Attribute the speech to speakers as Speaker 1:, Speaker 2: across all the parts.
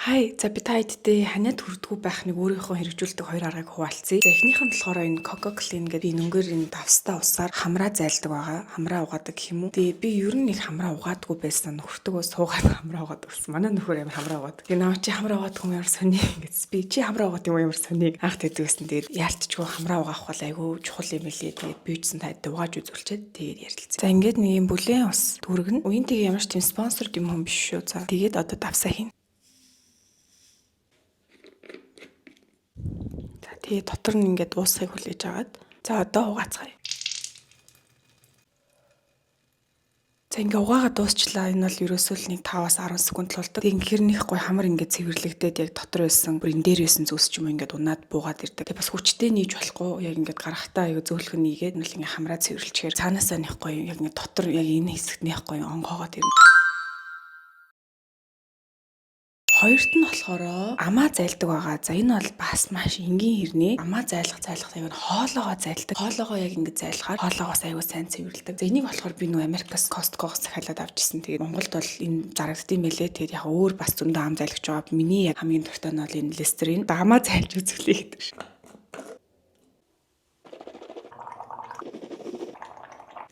Speaker 1: Хай, за би та хэдтэй ханиад хүрдгүү байх нэг өөрийнхөө хэрэгжүүлдэг хоёр аргыг хуваалцъя. За эхнийх нь болохоор энэ Coco Clean гэдэг би нүнгээр энэ давстай усаар хамраа зайлдаг байгаа. Хамраа угаадаг гэх юм уу. Тэгээ би ер нь нэг хамраа угаадаггүй байсан. Нөхөртөгөө суугаад хамраа угаадаг болсон. Манай нөхөр амар хамраа угаадаг. Тэгээ наа чи хамраа угаадаг юм ямар сони гэсэн. Би чи хамраа угаадаг юм ямар сони анх тэдгсэн. Тэгээд яалтчгүй хамраа угаах бол айгүй чухал юм билий. Тэгээд би ч сайн угааж үзүүлчихэд тэгээд ярилцсан. За ингээд нэг юм бүлээн ус дүүргэн. Уянтыг ямар ч тийм спонсорд юм хүн биш шүү. За тэгээд одоо давсаа хийн. Тэгээ дотор нь ингээд уусыг хүлээж агаад за одоо угаацгаая. За ингээ угаагаад дуусчлаа. Энэ бол ерөөсөө л нэг 5-10 секунд л болдог. Тэгээ хэрнийх гой хамар ингээ цэвэрлэгдээд яг дотор байсан бүрэн дээр байсан зүйлс ч юм уу ингээд унаад буугаад ирдэг. Тэгээ бас хүчтэй нийж болохгүй. Яг ингээд гарахтаа аюу зөөлхөн нийгээд нүл ингээ хамраа цэвэрлэхээр цаанаасаа нэхгүй яг ингээ дотор яг энэ хэсэгт нэхгүй онгоогоод ирнэ. Хоёрт нь болохоор амаа зайлдаг байгаа. За энэ бол бас маш энгийн хэрнээ. Амаа зайлах аяг нь хоолоогоо зайлдаг. Хоолоогоо яг ингэ зайлахаар хоолоогоос аягүй сайн цэвэрлдэг. За энийг болохоор би нөө Америкаас Costco-гоос захиалаад авч ирсэн. Тэгээд Монголд бол энэ зарагдсан мэлээ. Тэгээд яг өөр бас зөндөө ам зайлагч байгаа. Миний яг хамгийн дуртай нь бол энэ Listerine. Амаа зайлж үзүүлээ гэдэг шүү.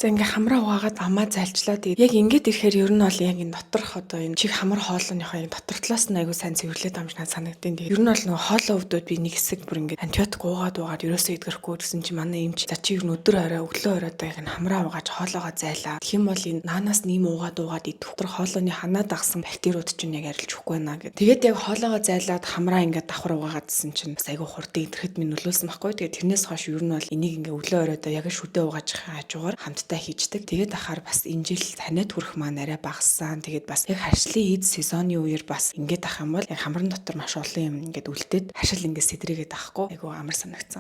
Speaker 1: За ингээ хамраа угаагаад амаа зайлчлаа. Тэгээд яг ингээд ирэхээр ер нь бол яг энэ доторх одоо энэ чих хамар хоолойныхоо яг дотор талаас нь аягүй сайн цэвэрлээд амжнаа санагдیں۔ Тэгээд ер нь бол нөгөө хоолой өвдөд би нэг хэсэг бүр ингээ антибиотик уугаад ерөөсөө идгэрэхгүй гэсэн чи манай эмч за чи ер нь өдөр орой өглөө оройдоо яг энэ хамраа угааж хоолойгоо зайлаа. Тэгэх юм бол энэ наанаас нэм уугаад идэх дотор хоолойны ханаа дагсан бактериуд чинь яг арилж өгөхгүй наа гэд. Тэгээд яг хоолойгоо зайлаад хамраа ингээ давхар угаагаадсэн чинь бас аягүй хурдан идэхэд минь нөлөөлсөн байхгүй. Тэгээд тэрнээс хойш ер нь бол энийг ингээ өглөө оройдоо яг шүдэ угааж хажуугаар хамтдаа хийждэг. Тэгээд ахаар бас энэ жил таниад хүрэх маань арай багассан. Тэгээд бас яг харшлын эд сезоны үеэр бас ингээд ах юм бол яг хамран дотор маш олон юм ингээд үлдээд хашил ингээд сэтрээгээд ахгүй айгу амар санагдсан.